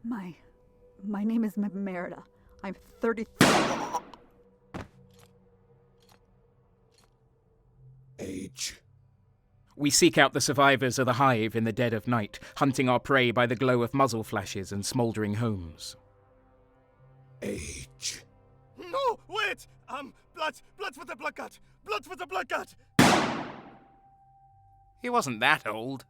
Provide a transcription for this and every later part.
My name is Merida. I'm 33. Age. We seek out the survivors of the hive in the dead of night, hunting our prey by the glow of muzzle flashes and smouldering homes. Age. No, wait! Blood for the blood cut! Blood for the blood cut! He wasn't that old.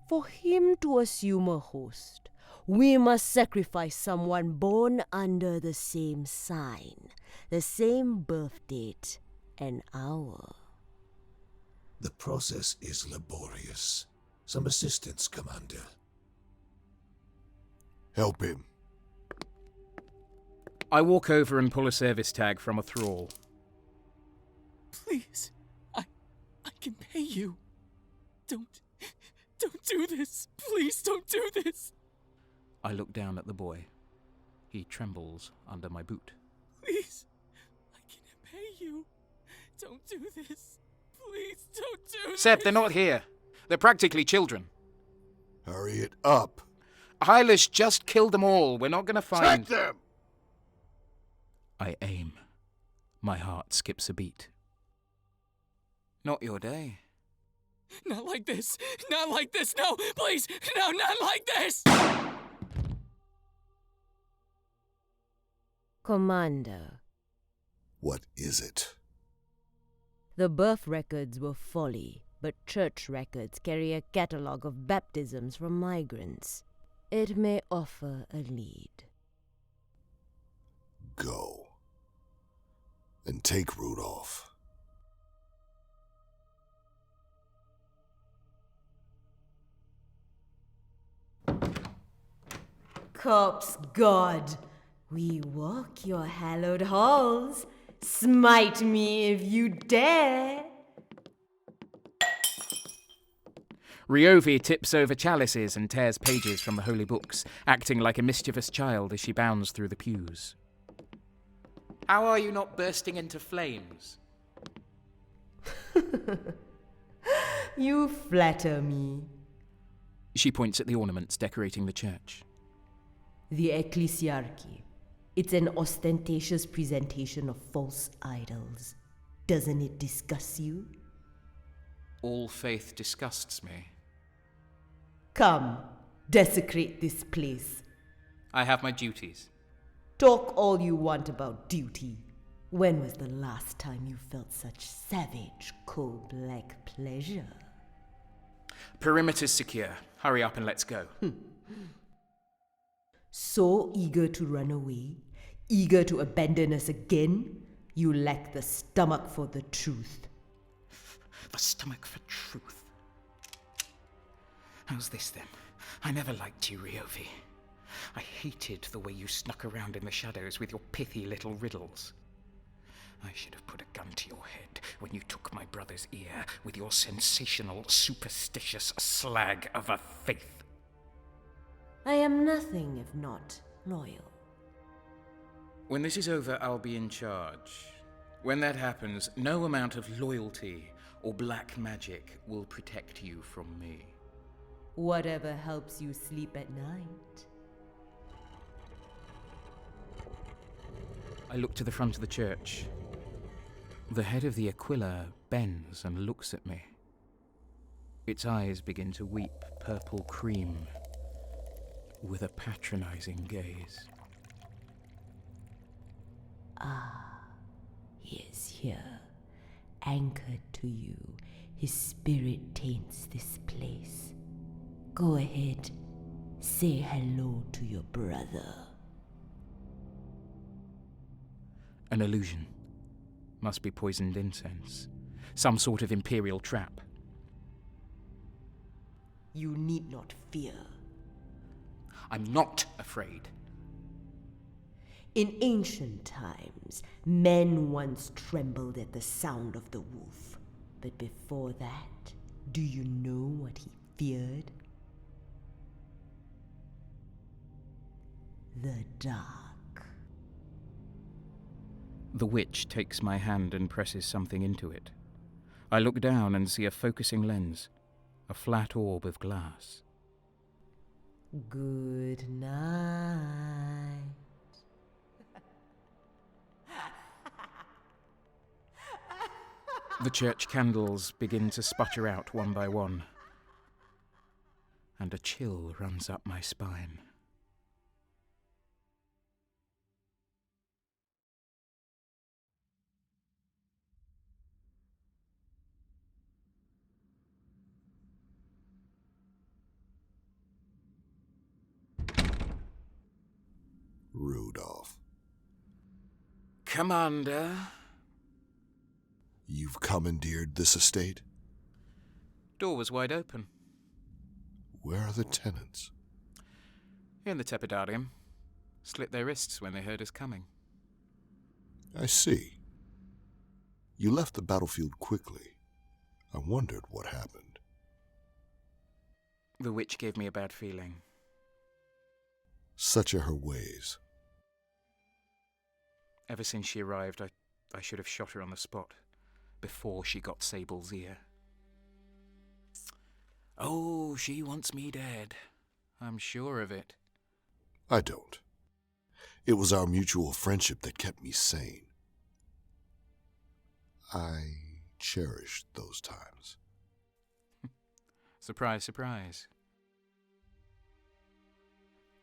For him to assume a host, we must sacrifice someone born under the same sign, the same birth date and hour. The process is laborious. Some assistance, Commander. Help him. I walk over and pull a service tag from a thrall. Please, I can pay you. Don't do this. Please don't do this. I look down at the boy. He trembles under my boot. Please, I can pay you. Don't do this. Please don't do this. Seb, they're not here. They're practically children. Hurry it up. Hylish just killed them all. We're not going to find... Take them! I aim. My heart skips a beat. Not your day. Not like this. Not like this. No, please. No, not like this. Commander, What is it? the birth records were folly, but church records carry a catalogue of baptisms from migrants. It may offer a lead. Go. And take Rudolf. Corpse God, we walk your hallowed halls. Smite me if you dare. Ryovi tips over chalices and tears pages from the holy books, acting like a mischievous child as she bounds through the pews. How are you not bursting into flames? You flatter me. She points at the ornaments decorating the church. The ecclesiarchy. It's an ostentatious presentation of false idols. Doesn't it disgust you? All faith disgusts me. Come, desecrate this place. I have my duties. Talk all you want about duty. When was the last time you felt such savage, cold-like pleasure? Perimeter's secure. Hurry up and let's go. So eager to run away, eager to abandon us again, you lack the stomach for the truth. The stomach for truth. How's this then? I never liked you, Ryovi. I hated the way you snuck around in the shadows with your pithy little riddles. I should have put a gun to your head when you took my brother's ear with your sensational, superstitious slag of a faith. I am nothing if not loyal. When this is over, I'll be in charge. When that happens, no amount of loyalty or black magic will protect you from me. Whatever helps you sleep at night. I look to the front of the church. The head of the Aquila bends and looks at me. Its eyes begin to weep purple cream with a patronizing gaze. He is here, anchored to you. His spirit taints this place. Go ahead, say hello to your brother. An illusion. Must be poisoned incense. Some sort of imperial trap. You need not fear. I'm not afraid. In ancient times, men once trembled at the sound of the wolf. But before that, do you know what he feared? The dark. The witch takes my hand and presses something into it. I look down and see a focusing lens, a flat orb of glass. Good night. The church candles begin to sputter out one by one, and a chill runs up my spine. Rudolf, Commander. you've commandeered this estate? Door was wide open. Where are the tenants? In the tepidarium. Slit their wrists when they heard us coming. I see. You left the battlefield quickly. I wondered what happened. The witch gave me a bad feeling. Such are her ways. Ever since she arrived, I should have shot her on the spot, before she got Sable's ear. Oh, she wants me dead. I'm sure of it. I don't. It was our mutual friendship that kept me sane. I cherished those times. Surprise, surprise.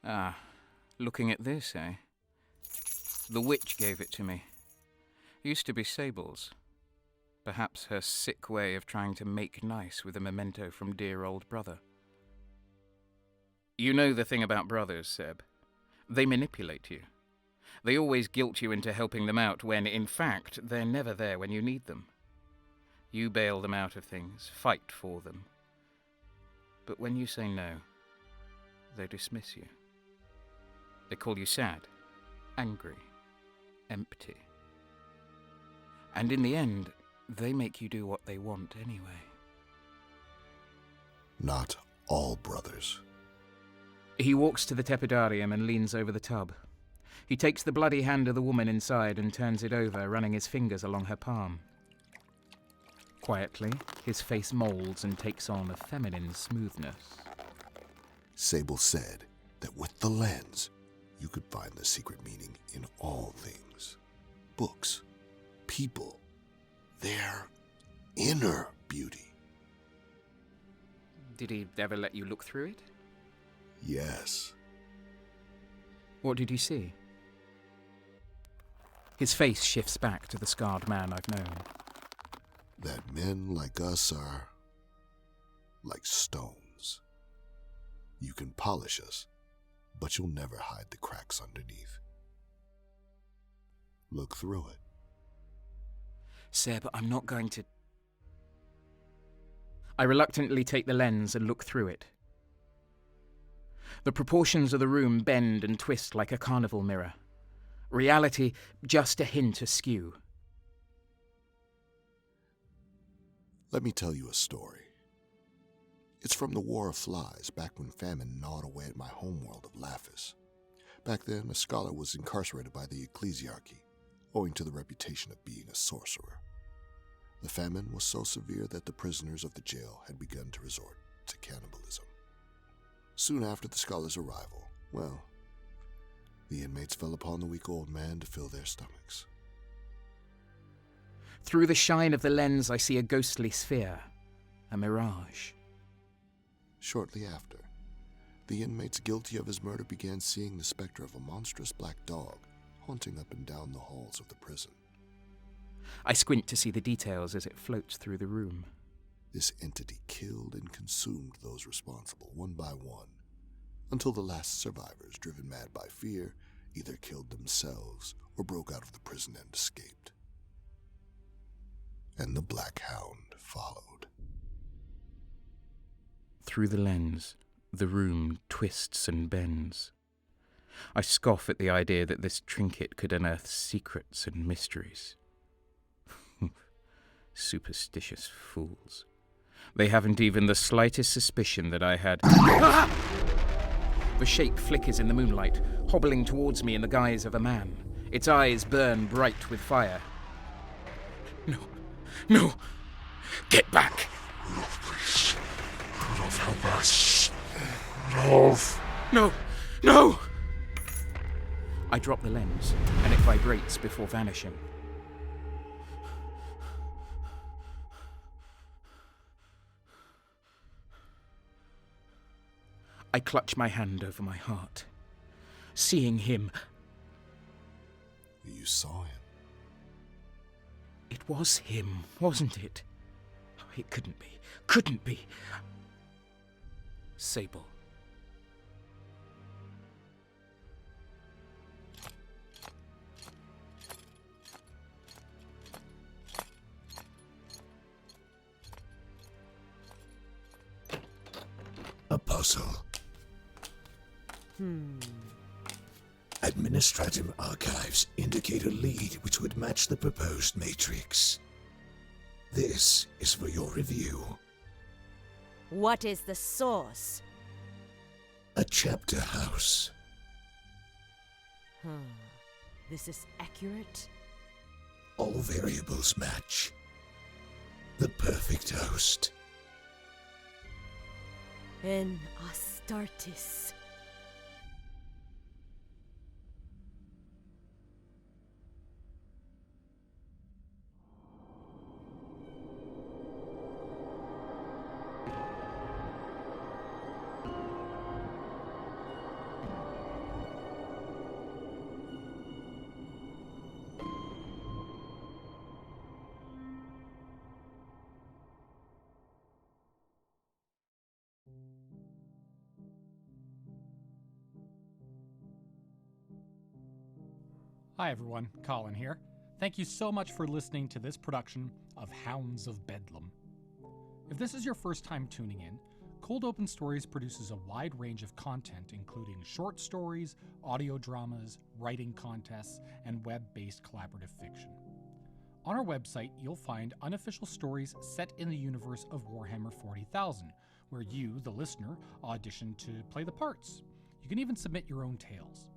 Ah, looking at this, eh? The witch gave it to me. Used to be Sable's. Perhaps her sick way of trying to make nice with a memento from dear old brother. You know the thing about brothers, Seb. They manipulate you. They always guilt you into helping them out when, in fact, they're never there when you need them. You bail them out of things, fight for them. But when you say no, they dismiss you. They call you sad, angry, empty. And in the end, they make you do what they want anyway. Not all brothers. He walks to the tepidarium and leans over the tub. He takes the bloody hand of the woman inside and turns it over, running his fingers along her palm. Quietly, his face molds and takes on a feminine smoothness. Sable said that with the lens, you could find the secret meaning in all things. Books, people, their inner beauty. Did he ever let you look through it? Yes. What did you see? His face shifts back to the scarred man I've known. That men like us are like stones. You can polish us, but you'll never hide the cracks underneath. Look through it. Seb, I'm not going to... I reluctantly take the lens and look through it. The proportions of the room bend and twist like a carnival mirror. Reality just a hint askew. Let me tell you a story. It's from the War of Flies, back when famine gnawed away at my homeworld of Laphis. Back then, a scholar was incarcerated by the ecclesiarchy, owing to the reputation of being a sorcerer. The famine was so severe that the prisoners of the jail had begun to resort to cannibalism. Soon after the scholar's arrival, well, the inmates fell upon the weak old man to fill their stomachs. Through the shine of the lens, I see a ghostly sphere, a mirage. Shortly after, the inmates guilty of his murder began seeing the specter of a monstrous black dog haunting up and down the halls of the prison. I squint to see the details as it floats through the room. This entity killed and consumed those responsible one by one, until the last survivors, driven mad by fear, either killed themselves or broke out of the prison and escaped. And the Black Hound followed. Through the lens, the room twists and bends. I scoff at the idea that this trinket could unearth secrets and mysteries. Superstitious fools. They haven't even the slightest suspicion that I had... The shape flickers in the moonlight, hobbling towards me in the guise of a man. Its eyes burn bright with fire. No. No! Get back! Rudolf, please. Rudolf, help us. Rudolf. No! No! I drop the lens, and it vibrates before vanishing. I clutch my hand over my heart. Seeing him, You saw him. it was him, wasn't it? Oh, it couldn't be. Couldn't be. Sable. A puzzle. Administrative archives indicate a lead which would match the proposed matrix. This is for your review. What is the source? A chapter house. This is accurate? All variables match. The perfect host. En Astartes. Hi everyone, Colin here. Thank you so much for listening to this production of Hounds of Bedlam. If this is your first time tuning in, Cold Open Stories produces a wide range of content including short stories, audio dramas, writing contests, and web-based collaborative fiction. On our website, you'll find unofficial stories set in the universe of Warhammer 40,000, where you, the listener, audition to play the parts. You can even submit your own tales.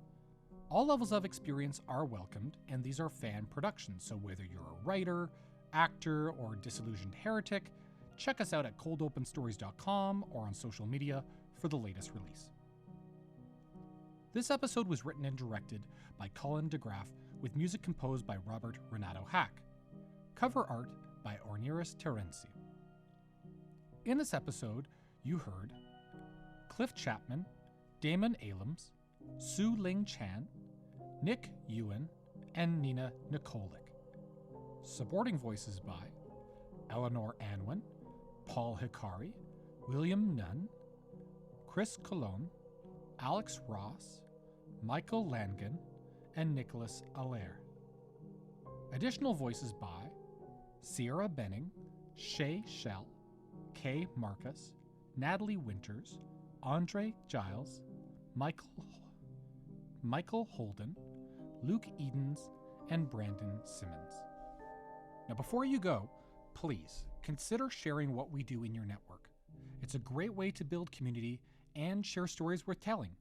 All levels of experience are welcomed, and these are fan productions, so whether you're a writer, actor, or disillusioned heretic, check us out at coldopenstories.com or on social media for the latest release. This episode was written and directed by Colin DeGraff, with music composed by Robert Renato Hack. Cover art by Orneris Terenzi. In this episode, you heard Cliff Chapman, Damon Alums, Su Ling Chan, Nick Ewan, and Nina Nikolic. Supporting voices by Eleanor Anwin, Paul Hikari, William Nunn, Chris Colon, Alex Ross, Michael Langen, and Nicholas Allaire. Additional voices by Sierra Benning, Shay Shell, Kay Marcus, Natalie Winters, Andre Giles, Michael Holden, Luke Edens, and Brandon Simmons. Now before you go, please consider sharing what we do in your network. It's a great way to build community and share stories worth telling.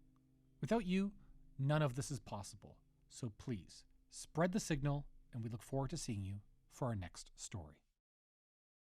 Without you, none of this is possible. So please, spread the signal, and we look forward to seeing you for our next story.